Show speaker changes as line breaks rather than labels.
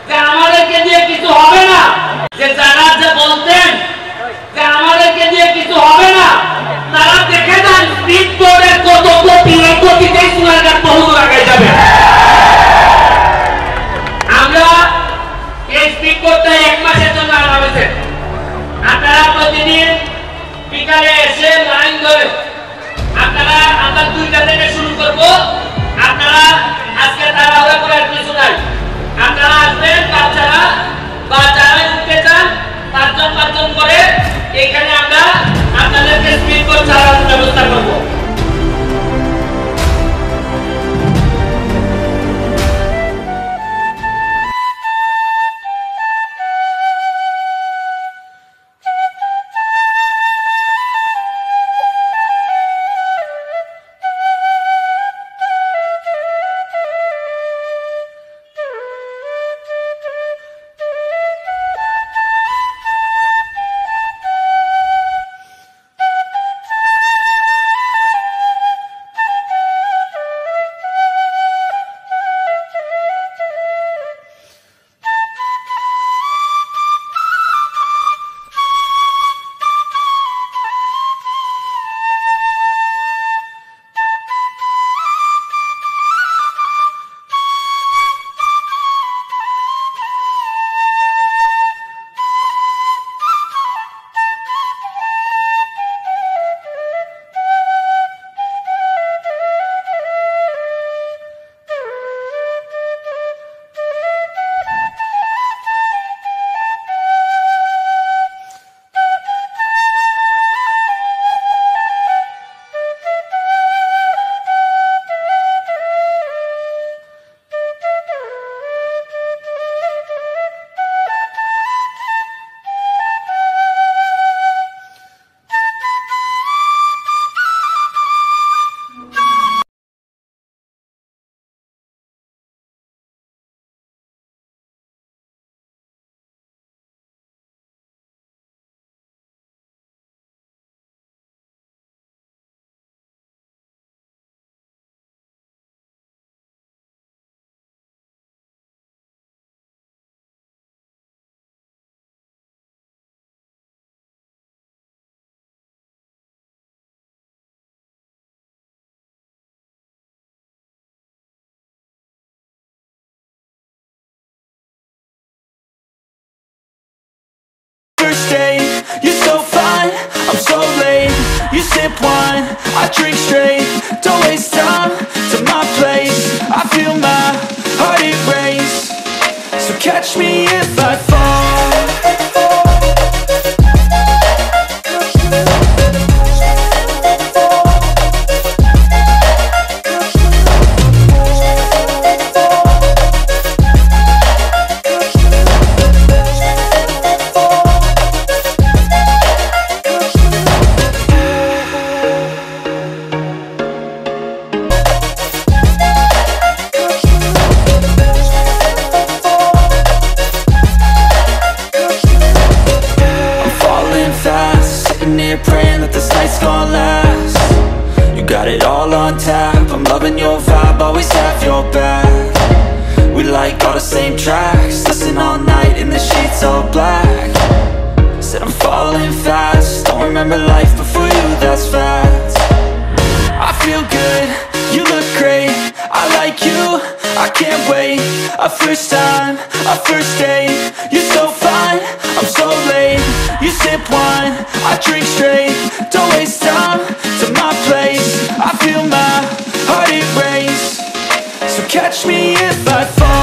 যে আমাদেরকে দিয়ে কিছু হবে না, যে যারা যে বলতেন যে আমাদেরকে দিয়ে কিছু হবে না, তারা দেখে যান স্পিড বোর্ডের কত গতিতে সোনারঘাট বহুদূর আগে যাবে। আমরা এই স্পিড বোর্ডটা 1 মাসের জন্য আনা হয়েছে। আপনারা প্রতিদিন বিকালে এসে লাইন ধরে আমরা 2টা থেকে শুরু করব। আপনারা আজকে তাড়াহুড়া করে কিছু নাই, আপনারা আসবেন, বাচ্চারা উঠতে চান 5 জন করে এখানে আমরা আপনাদেরকে স্পিড বোর্ড চালানোর ব্যবস্থা করব।
First date, you're so fine, I'm so late. You sip wine, I drink straight. Don't waste time to my place. I feel my heart erase. So catch me if I fall. Praying that this night's gonna last. You got it all on tap, I'm loving your vibe, always have your back. We like all the same tracks, listen all night in the sheets all black. Said I'm falling fast, don't remember life before you, that's fact. I feel good, you look great, I like you, I can't wait. A first time, a first date, you're so fine, I'm so late. You sip wine, I drink straight. Don't waste time to my place. I feel my heart erase. So catch me if I fall.